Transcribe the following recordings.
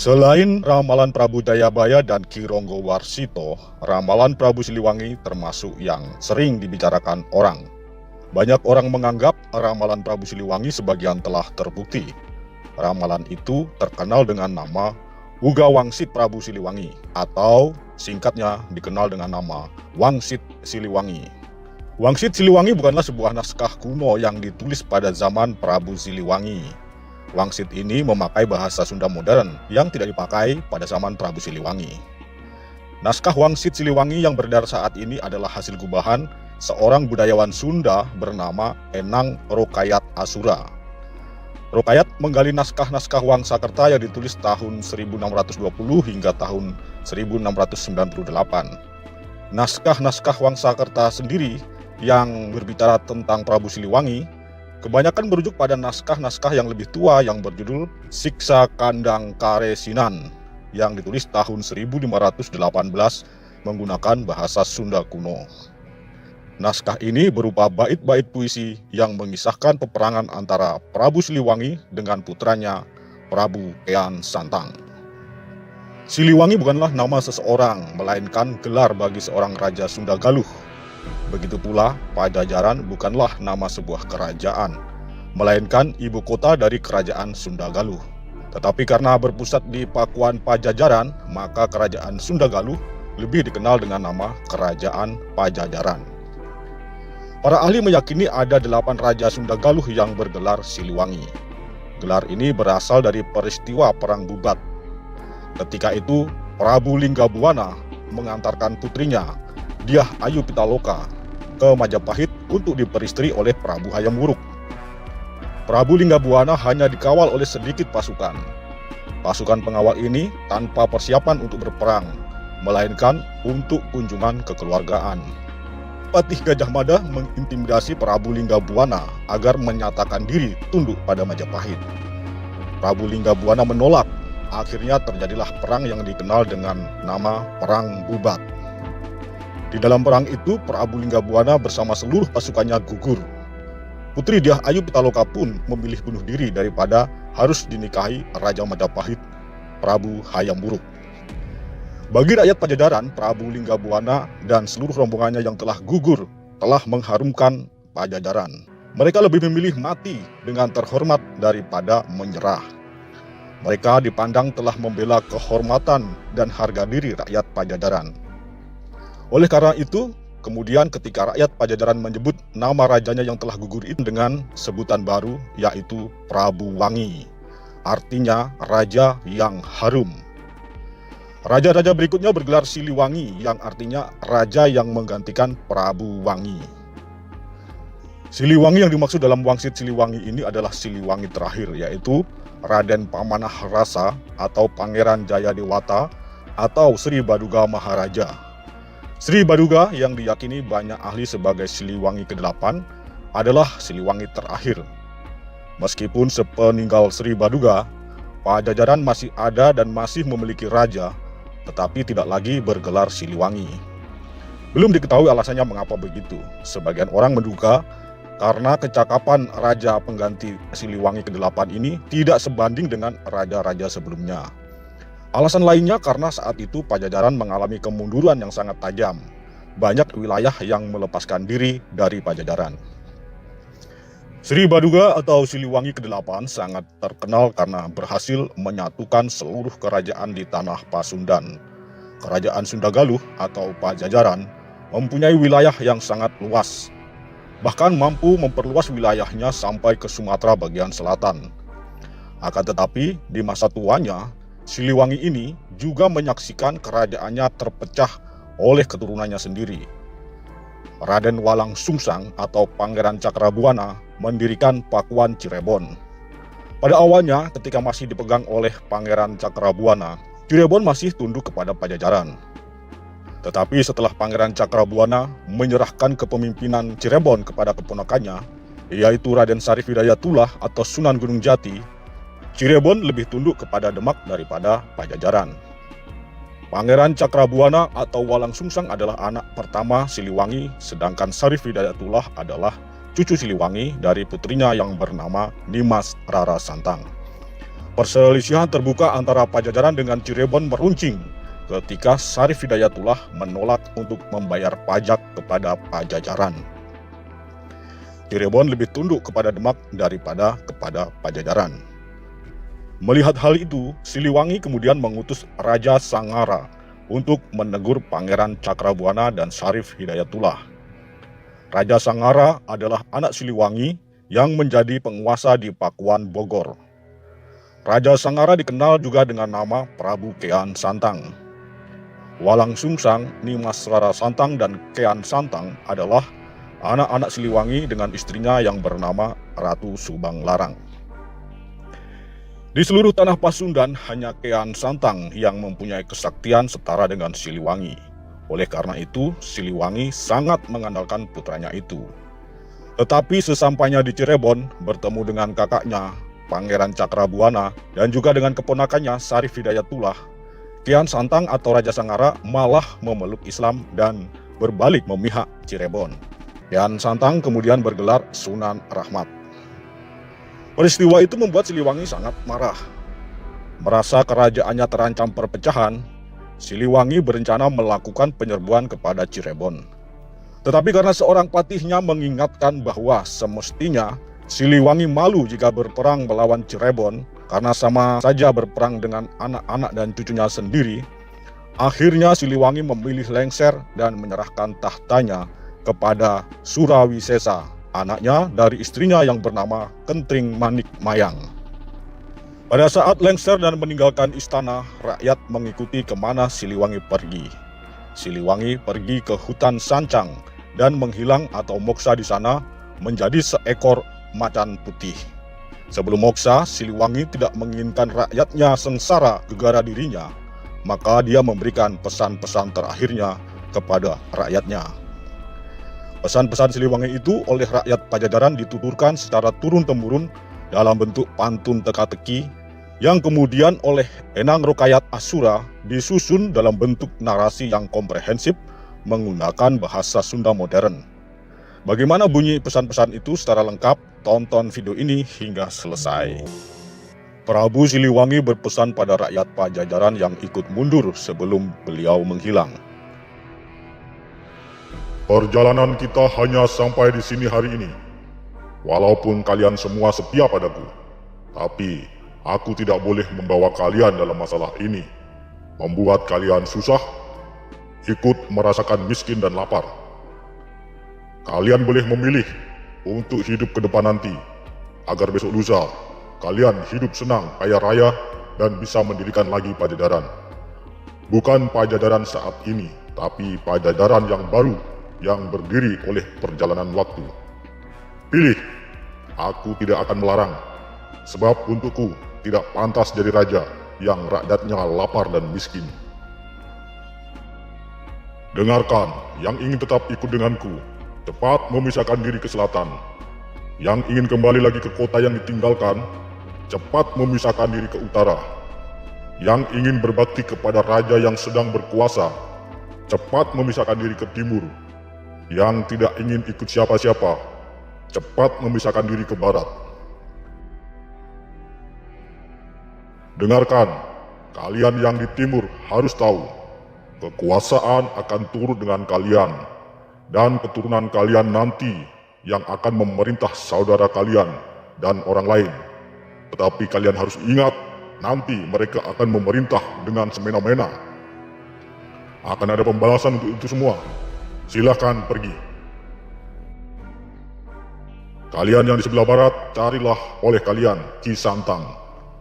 Selain ramalan Prabu Jayabaya dan Ki Ronggowarsito, ramalan Prabu Siliwangi termasuk yang sering dibicarakan orang. Banyak orang menganggap ramalan Prabu Siliwangi sebagian telah terbukti. Ramalan itu terkenal dengan nama Uga Wangsit Prabu Siliwangi, atau singkatnya dikenal dengan nama Wangsit Siliwangi. Wangsit Siliwangi bukanlah sebuah naskah kuno yang ditulis pada zaman Prabu Siliwangi. Wangsit ini memakai bahasa Sunda modern yang tidak dipakai pada zaman Prabu Siliwangi. Naskah Wangsit Siliwangi yang beredar saat ini adalah hasil gubahan seorang budayawan Sunda bernama Enang Rokayat Asura. Rokayat menggali naskah-naskah Wangsakerta yang ditulis tahun 1620 hingga tahun 1698. Naskah-naskah Wangsakerta sendiri yang berbicara tentang Prabu Siliwangi kebanyakan merujuk pada naskah-naskah yang lebih tua yang berjudul Siksa Kandang Karesinan yang ditulis tahun 1518 menggunakan bahasa Sunda kuno. Naskah ini berupa bait-bait puisi yang mengisahkan peperangan antara Prabu Siliwangi dengan putranya Prabu Kean Santang. Siliwangi bukanlah nama seseorang, melainkan gelar bagi seorang raja Sunda Galuh. Begitu pula, Pajajaran bukanlah nama sebuah kerajaan, melainkan ibu kota dari kerajaan Sunda Galuh. Tetapi karena berpusat di Pakuan Pajajaran, maka kerajaan Sunda Galuh lebih dikenal dengan nama Kerajaan Pajajaran. Para ahli meyakini ada 8 raja Sunda Galuh yang bergelar Siliwangi. Gelar ini berasal dari peristiwa Perang Bubat. Ketika itu, Prabu Linggabuana mengantarkan putrinya, Dyah Ayu Pitaloka, ke Majapahit untuk diperistri oleh Prabu Hayam Wuruk. Prabu Linggabuana hanya dikawal oleh sedikit pasukan. Pasukan pengawal ini tanpa persiapan untuk berperang, melainkan untuk kunjungan kekeluargaan. Patih Gajah Mada mengintimidasi Prabu Linggabuana agar menyatakan diri tunduk pada Majapahit. Prabu Linggabuana menolak. Akhirnya terjadilah perang yang dikenal dengan nama Perang Bubat. Di dalam perang itu, Prabu Linggabuana bersama seluruh pasukannya gugur. Putri Dyah Ayu Pitaloka pun memilih bunuh diri daripada harus dinikahi Raja Majapahit, Prabu Hayam Wuruk. Bagi rakyat Pajajaran, Prabu Linggabuana dan seluruh rombongannya yang telah gugur telah mengharumkan Pajajaran. Mereka lebih memilih mati dengan terhormat daripada menyerah. Mereka dipandang telah membela kehormatan dan harga diri rakyat Pajajaran. Oleh karena itu, kemudian ketika rakyat Pajajaran menyebut nama rajanya yang telah gugur itu dengan sebutan baru, yaitu Prabu Wangi, artinya raja yang harum. Raja-raja berikutnya bergelar Siliwangi, yang artinya raja yang menggantikan Prabu Wangi. Siliwangi yang dimaksud dalam Wangsit Siliwangi ini adalah Siliwangi terakhir, yaitu Raden Pamanah Rasa atau Pangeran Jayadewata atau Sri Baduga Maharaja. Sri Baduga yang diyakini banyak ahli sebagai Siliwangi ke-8 adalah Siliwangi terakhir. Meskipun sepeninggal Sri Baduga, Pajajaran masih ada dan masih memiliki raja, tetapi tidak lagi bergelar Siliwangi. Belum diketahui alasannya mengapa begitu. Sebagian orang menduga karena kecakapan raja pengganti Siliwangi ke-8 ini tidak sebanding dengan raja-raja sebelumnya. Alasan lainnya karena saat itu Pajajaran mengalami kemunduran yang sangat tajam. Banyak wilayah yang melepaskan diri dari Pajajaran. Sri Baduga atau Siliwangi ke-8 sangat terkenal karena berhasil menyatukan seluruh kerajaan di tanah Pasundan. Kerajaan Sunda Galuh atau Pajajaran mempunyai wilayah yang sangat luas, bahkan mampu memperluas wilayahnya sampai ke Sumatera bagian selatan. Akan tetapi, di masa tuanya, Siliwangi ini juga menyaksikan kerajaannya terpecah oleh keturunannya sendiri. Raden Walang Sungsang atau Pangeran Cakrabuana mendirikan Pakuan Cirebon. Pada awalnya, ketika masih dipegang oleh Pangeran Cakrabuana, Cirebon masih tunduk kepada Pajajaran. Tetapi setelah Pangeran Cakrabuana menyerahkan kepemimpinan Cirebon kepada keponakannya, yaitu Raden Sarif Hidayatullah atau Sunan Gunung Jati, Cirebon lebih tunduk kepada Demak daripada Pajajaran. Pangeran Cakrabuana atau Walang Sungsang adalah anak pertama Siliwangi, sedangkan Sarif Hidayatullah adalah cucu Siliwangi dari putrinya yang bernama Nimas Rara Santang. Perselisihan terbuka antara Pajajaran dengan Cirebon meruncing ketika Syarif Hidayatullah menolak untuk membayar pajak kepada Pajajaran. Cirebon lebih tunduk kepada Demak daripada kepada Pajajaran. Melihat hal itu, Siliwangi kemudian mengutus Raja Sangara untuk menegur Pangeran Cakrabuana dan Syarif Hidayatullah. Raja Sangara adalah anak Siliwangi yang menjadi penguasa di Pakuan Bogor. Raja Sangara dikenal juga dengan nama Prabu Kean Santang. Walang Sungsang, Nimas Rara Santang, dan Kean Santang adalah anak-anak Siliwangi dengan istrinya yang bernama Ratu Subang Larang. Di seluruh tanah Pasundan, hanya Kean Santang yang mempunyai kesaktian setara dengan Siliwangi. Oleh karena itu, Siliwangi sangat mengandalkan putranya itu. Tetapi sesampainya di Cirebon, bertemu dengan kakaknya, Pangeran Cakrabuana, dan juga dengan keponakannya, Syarif Hidayatullah, Kean Santang atau Raja Sangara malah memeluk Islam dan berbalik memihak Cirebon. Kean Santang kemudian bergelar Sunan Rahmat. Peristiwa itu membuat Siliwangi sangat marah. Merasa kerajaannya terancam perpecahan, Siliwangi berencana melakukan penyerbuan kepada Cirebon. Tetapi karena seorang patihnya mengingatkan bahwa semestinya Siliwangi malu jika berperang melawan Cirebon karena sama saja berperang dengan anak-anak dan cucunya sendiri, akhirnya Siliwangi memilih lengser dan menyerahkan tahtanya kepada Surawisesa, anaknya dari istrinya yang bernama Kentring Manik Mayang. Pada saat lengser dan meninggalkan istana, rakyat mengikuti kemana Siliwangi pergi. Siliwangi pergi ke hutan Sancang dan menghilang atau moksa di sana menjadi seekor macan putih. Sebelum moksa, Siliwangi tidak menginginkan rakyatnya sengsara gegara dirinya, maka dia memberikan pesan-pesan terakhirnya kepada rakyatnya. Pesan-pesan Siliwangi itu oleh rakyat Pajajaran dituturkan secara turun-temurun dalam bentuk pantun teka-teki yang kemudian oleh Enang Rokayat Asura disusun dalam bentuk narasi yang komprehensif menggunakan bahasa Sunda modern. Bagaimana bunyi pesan-pesan itu secara lengkap? Tonton video ini hingga selesai. Prabu Siliwangi berpesan pada rakyat Pajajaran yang ikut mundur sebelum beliau menghilang. Perjalanan kita hanya sampai di sini hari ini. Walaupun kalian semua setia padaku, tapi aku tidak boleh membawa kalian dalam masalah ini, membuat kalian susah, ikut merasakan miskin dan lapar. Kalian boleh memilih untuk hidup ke depan nanti, agar besok lusa kalian hidup senang, kaya raya, dan bisa mendirikan lagi Pajajaran. Bukan Pajajaran saat ini, tapi Pajajaran yang baru, yang berdiri oleh perjalanan waktu. Pilih, aku tidak akan melarang, sebab untukku tidak pantas jadi raja yang rakyatnya lapar dan miskin. Dengarkan, yang ingin tetap ikut denganku, cepat memisahkan diri ke selatan. Yang ingin kembali lagi ke kota yang ditinggalkan, cepat memisahkan diri ke utara. Yang ingin berbakti kepada raja yang sedang berkuasa, cepat memisahkan diri ke timur. Yang tidak ingin ikut siapa-siapa, cepat memisahkan diri ke barat. Dengarkan, kalian yang di timur harus tahu, kekuasaan akan turun dengan kalian, dan keturunan kalian nanti yang akan memerintah saudara kalian dan orang lain. Tetapi kalian harus ingat, nanti mereka akan memerintah dengan semena-mena. Akan ada pembalasan untuk itu semua. Silahkan pergi. Kalian yang di sebelah barat, carilah oleh kalian Ki Santang.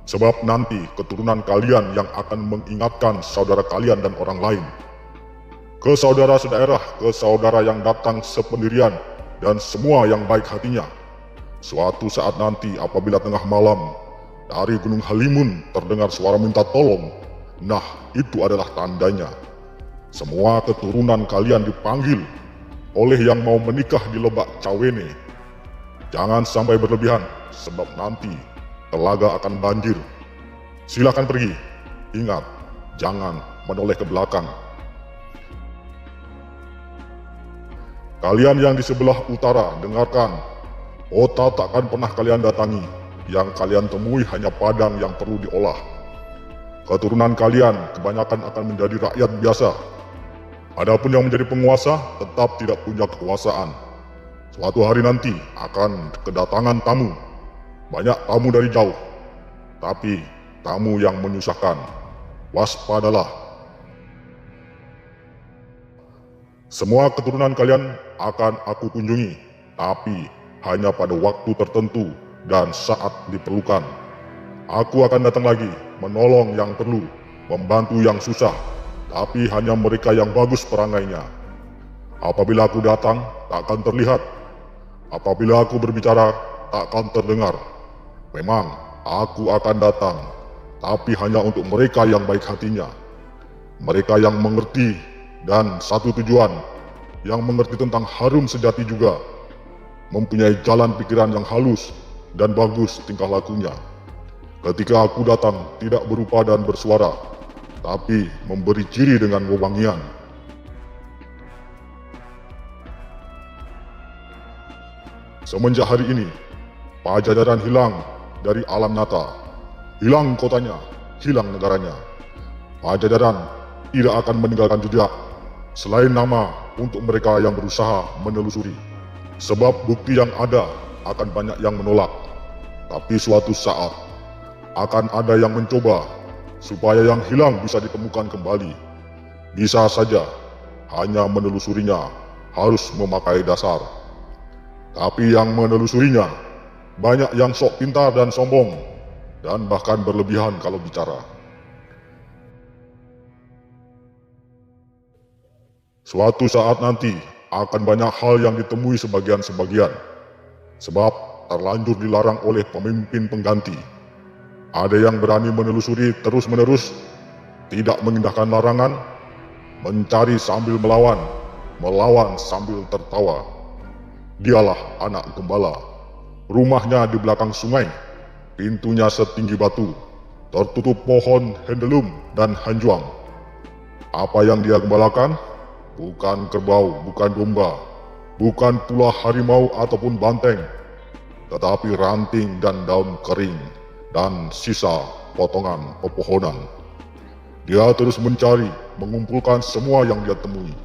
Sebab nanti keturunan kalian yang akan mengingatkan saudara kalian dan orang lain. Ke saudara sedaerah, ke saudara yang datang sependirian, dan semua yang baik hatinya. Suatu saat nanti apabila tengah malam, dari Gunung Halimun terdengar suara minta tolong, nah itu adalah tandanya. Semua keturunan kalian dipanggil oleh yang mau menikah di Lebak Cawene. Jangan sampai berlebihan, sebab nanti telaga akan banjir. Silakan pergi. Ingat, jangan menoleh ke belakang. Kalian yang di sebelah utara, dengarkan. Kota takkan pernah kalian datangi. yang kalian temui hanya padang yang perlu diolah. Keturunan kalian kebanyakan akan menjadi rakyat biasa. Adapun yang menjadi penguasa tetap tidak punya kekuasaan. Suatu hari nanti akan kedatangan tamu. Banyak tamu dari jauh, tapi tamu yang menyusahkan. Waspadalah. Semua keturunan kalian akan aku kunjungi, tapi hanya pada waktu tertentu dan saat diperlukan. Aku akan datang lagi, menolong yang perlu, membantu yang susah, tapi hanya mereka yang bagus perangainya. Apabila aku datang, tak akan terlihat. Apabila aku berbicara, tak akan terdengar. Memang, aku akan datang, tapi hanya untuk mereka yang baik hatinya. Mereka yang mengerti dan satu tujuan, yang mengerti tentang harum sejati juga, mempunyai jalan pikiran yang halus dan bagus tingkah lakunya. Ketika aku datang tidak berupa dan bersuara, tapi memberi ciri dengan wewangian. Semenjak hari ini, Pajajaran hilang dari alam nyata. Hilang kotanya, hilang negaranya. Pajajaran tidak akan meninggalkan jejak selain nama untuk mereka yang berusaha menelusuri. Sebab bukti yang ada akan banyak yang menolak. Tapi suatu saat akan ada yang mencoba supaya yang hilang bisa ditemukan kembali. Bisa saja hanya menelusurinya harus memakai dasar. Tapi yang menelusurinya banyak yang sok pintar dan sombong, dan bahkan berlebihan kalau bicara. Suatu saat nanti akan banyak hal yang ditemui sebagian-sebagian, sebab terlanjur dilarang oleh pemimpin pengganti. Ada yang berani menelusuri terus-menerus, tidak mengindahkan larangan, mencari sambil melawan, melawan sambil tertawa. Dialah anak gembala. Rumahnya di belakang sungai, pintunya setinggi batu, tertutup pohon hendelum dan hanjuang. Apa yang dia gembalakan? Bukan kerbau, bukan domba, bukan pula harimau ataupun banteng, tetapi ranting dan daun kering dan sisa potongan pepohonan. Dia terus mencari, mengumpulkan semua yang dia temui,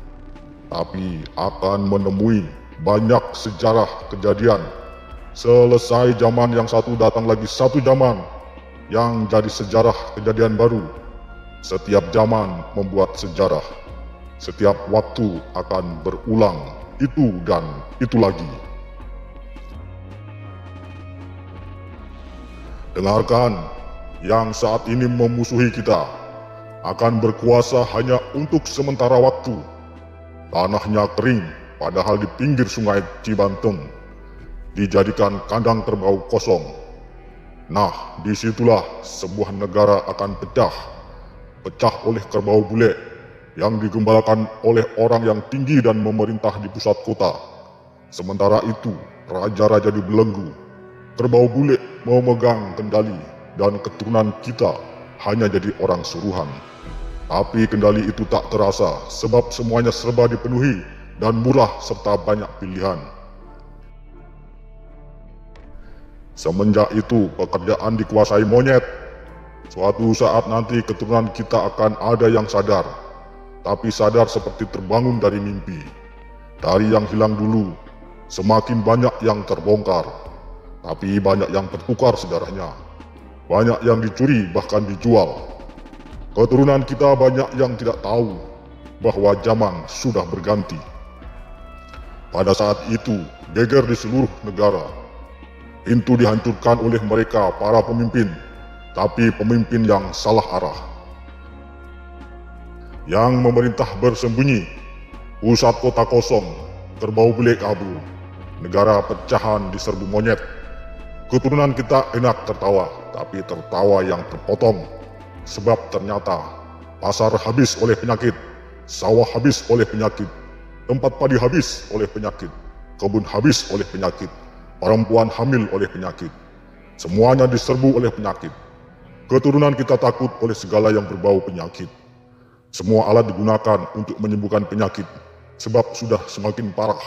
tapi akan menemui banyak sejarah kejadian. Selesai zaman yang satu, datang lagi satu zaman yang jadi sejarah kejadian baru. Setiap zaman membuat sejarah. Setiap waktu akan berulang itu dan itu lagi. Dengarkan, yang saat ini memusuhi kita akan berkuasa hanya untuk sementara waktu. Tanahnya kering, padahal di pinggir sungai Cibantung dijadikan kandang kerbau kosong. Nah, disitulah sebuah negara akan pecah oleh kerbau bule yang digembalakan oleh orang yang tinggi dan memerintah di pusat kota. Sementara itu, raja-raja dibelenggu. Kerbau bule memegang kendali dan keturunan kita hanya jadi orang suruhan. Tapi kendali itu tak terasa sebab semuanya serba dipenuhi dan murah serta banyak pilihan. Semenjak itu pekerjaan dikuasai monyet. Suatu saat nanti keturunan kita akan ada yang sadar, tapi sadar seperti terbangun dari mimpi. Dari yang hilang dulu, semakin banyak yang terbongkar, tapi banyak yang tertukar sejarahnya. Banyak yang dicuri bahkan dijual. Keturunan kita banyak yang tidak tahu bahwa zaman sudah berganti. Pada saat itu, geger di seluruh negara. Pintu dihancurkan oleh mereka, para pemimpin, tapi pemimpin yang salah arah. Yang memerintah bersembunyi, pusat kota kosong, kerbau bule kabur, negara pecahan diserbu monyet. Keturunan kita enak tertawa, tapi tertawa yang terpotong. Sebab ternyata pasar habis oleh penyakit, sawah habis oleh penyakit, tempat padi habis oleh penyakit, kebun habis oleh penyakit, perempuan hamil oleh penyakit. Semuanya diserbu oleh penyakit. Keturunan kita takut oleh segala yang berbau penyakit. Semua alat digunakan untuk menyembuhkan penyakit, sebab sudah semakin parah.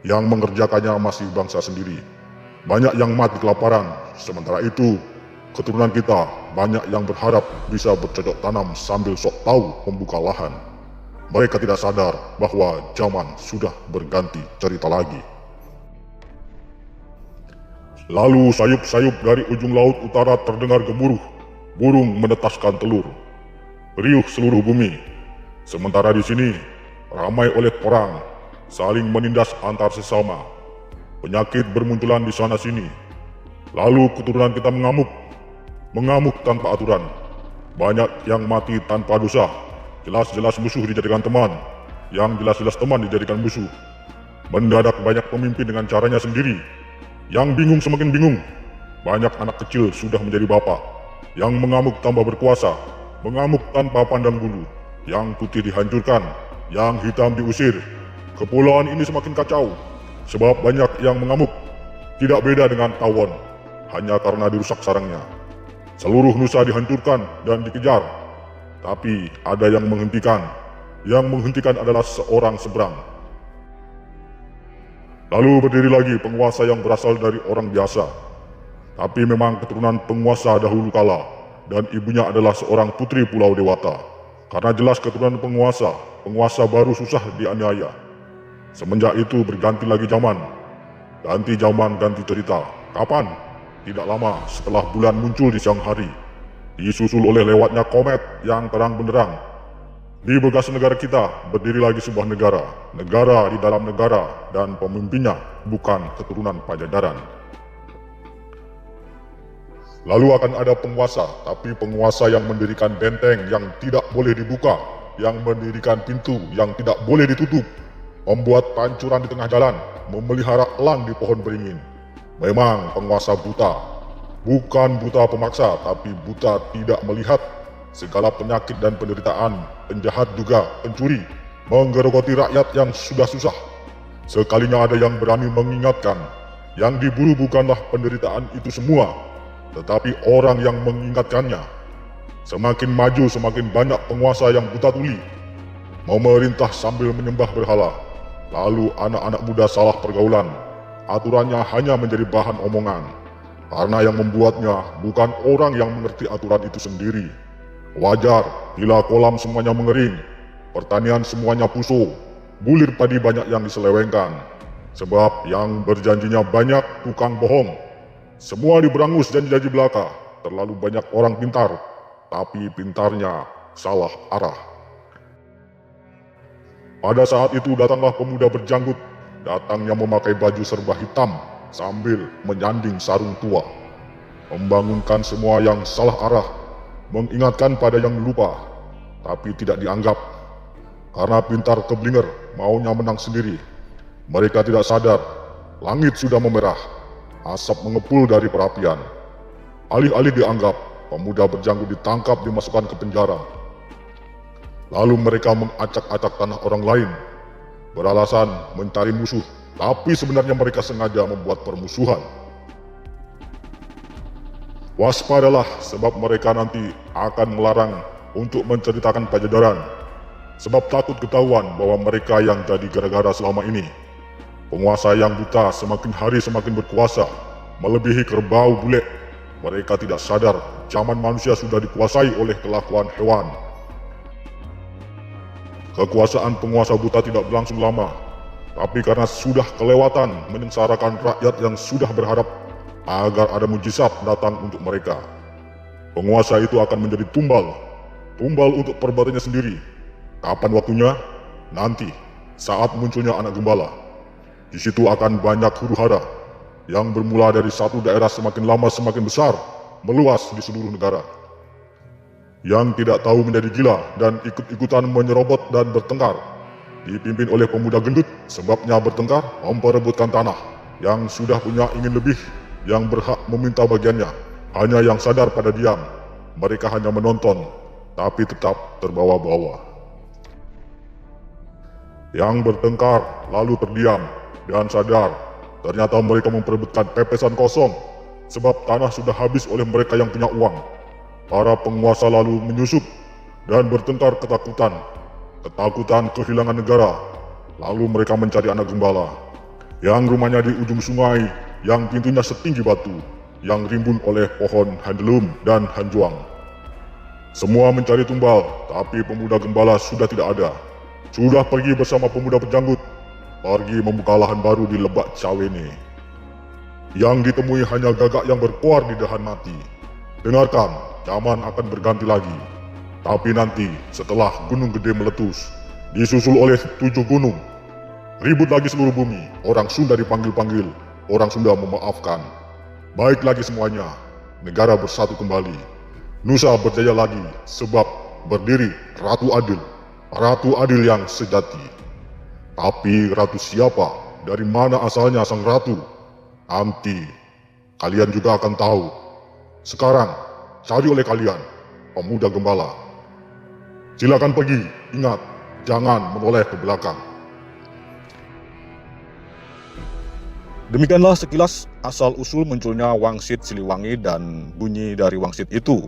Yang mengerjakannya masih bangsa sendiri. banyak yang mati kelaparan. Sementara itu, keturunan kita banyak yang berharap bisa bercocok tanam sambil sok tahu membuka lahan. Mereka tidak sadar bahwa zaman sudah berganti cerita lagi. Lalu sayup-sayup dari ujung laut utara terdengar gemuruh. Burung menetaskan telur. Riuh seluruh bumi. Sementara di sini, ramai oleh perang, saling menindas antar sesama. Penyakit bermunculan di sana sini. Lalu keturunan kita mengamuk. Mengamuk tanpa aturan. Banyak yang mati tanpa dosa. Jelas-jelas musuh dijadikan teman. Yang jelas-jelas teman dijadikan musuh. Mendadak banyak pemimpin dengan caranya sendiri. Yang bingung semakin bingung. Banyak anak kecil sudah menjadi bapak. Yang mengamuk tambah berkuasa. Mengamuk tanpa pandang bulu. Yang putih dihancurkan. Yang hitam diusir. Kepulauan ini semakin kacau. Sebab banyak yang mengamuk. Tidak beda dengan tawon. Hanya karena dirusak sarangnya. Seluruh nusa dihancurkan dan dikejar. Tapi ada yang menghentikan. Yang menghentikan adalah seorang seberang. Lalu berdiri lagi penguasa yang berasal dari orang biasa. Tapi memang keturunan penguasa dahulu kala. Dan ibunya adalah seorang putri Pulau Dewata. Karena jelas keturunan penguasa baru susah dianiaya. Semenjak itu berganti lagi zaman. Ganti zaman, ganti cerita. Kapan? Tidak lama setelah bulan muncul di siang hari. Disusul oleh lewatnya komet yang terang benderang. Di bekas negara kita berdiri lagi sebuah negara. Negara di dalam negara dan pemimpinnya bukan keturunan Pajajaran. Lalu akan ada penguasa, tapi penguasa yang mendirikan benteng yang tidak boleh dibuka. Yang mendirikan pintu yang tidak boleh ditutup. Membuat pancuran di tengah jalan. Memelihara elang di pohon beringin. Memang penguasa buta. Bukan buta pemaksa, tapi buta tidak melihat. Segala penyakit dan penderitaan, penjahat juga, pencuri, menggerogoti rakyat yang sudah susah. Sekalinya ada yang berani mengingatkan, yang diburu bukanlah penderitaan itu semua, tetapi orang yang mengingatkannya. Semakin maju semakin banyak penguasa yang buta tuli, memerintah sambil menyembah berhala. Lalu anak-anak muda salah pergaulan, aturannya hanya menjadi bahan omongan. Karena yang membuatnya bukan orang yang mengerti aturan itu sendiri. Wajar bila kolam semuanya mengering, pertanian semuanya pusuh, bulir padi banyak yang diselewengkan. Sebab yang berjanjinya banyak tukang bohong. Semua diberangus janji-janji belaka. Terlalu banyak orang pintar, tapi pintarnya salah arah. Pada saat itu datanglah pemuda berjanggut. Datangnya memakai baju serba hitam sambil menyanding sarung tua. Membangunkan semua yang salah arah. Mengingatkan pada yang lupa, tapi tidak dianggap. Karena pintar keblinger, maunya menang sendiri. Mereka tidak sadar, langit sudah memerah, asap mengepul dari perapian. Alih-alih dianggap, pemuda berjanggut ditangkap dimasukkan ke penjara. Lalu mereka mengacak-acak tanah orang lain, beralasan mencari musuh, tapi sebenarnya mereka sengaja membuat permusuhan. Waspadalah, sebab mereka nanti akan melarang untuk menceritakan Pajajaran. Sebab takut ketahuan bahwa mereka yang jadi gara-gara selama ini. Penguasa yang buta semakin hari semakin berkuasa, melebihi kerbau bule. Mereka tidak sadar zaman manusia sudah dikuasai oleh kelakuan hewan. Kekuasaan penguasa buta tidak berlangsung lama, tapi karena sudah kelewatan menyengsarakan rakyat yang sudah berharap agar ada mujizat datang untuk mereka. Penguasa itu akan menjadi tumbal untuk perbuatannya sendiri. Kapan waktunya? Nanti, saat munculnya anak gembala. Di situ akan banyak huru-hara yang bermula dari satu daerah semakin lama semakin besar, meluas di seluruh negara. Yang tidak tahu menjadi gila dan ikut-ikutan menyerobot dan bertengkar. Dipimpin oleh pemuda gendut, sebabnya bertengkar memperebutkan tanah. Yang sudah punya ingin lebih, yang berhak meminta bagiannya, hanya yang sadar pada diam. Mereka hanya menonton, tapi tetap terbawa-bawa. Yang bertengkar lalu terdiam dan sadar, ternyata mereka memperebutkan pepesan kosong, sebab tanah sudah habis oleh mereka yang punya uang. Para penguasa lalu menyusup dan bertengkar ketakutan kehilangan negara. Lalu mereka mencari anak gembala yang rumahnya di ujung sungai, yang pintunya setinggi batu, yang rimbun oleh pohon handelum dan hanjuang. Semua mencari tumbal, tapi pemuda gembala sudah tidak ada. Sudah pergi bersama pemuda pejanggut, pergi membuka lahan baru di Lebak Cawene. Yang ditemui hanya gagak yang berkuar di dahan mati. Dengarkan, zaman akan berganti lagi. Tapi nanti setelah Gunung Gede meletus, disusul oleh 7 gunung. Ribut lagi seluruh bumi, orang Sunda dipanggil-panggil, orang Sunda memaafkan. Baik lagi semuanya, negara bersatu kembali. Nusa berjaya lagi, sebab berdiri Ratu Adil. Ratu Adil yang sejati. Tapi ratu siapa? Dari mana asalnya sang ratu? Nanti kalian juga akan tahu. Sekarang cari oleh kalian, pemuda gembala. Silakan pergi, ingat, jangan menoleh ke belakang. Demikianlah sekilas asal-usul munculnya Wangsit Siliwangi dan bunyi dari Wangsit itu.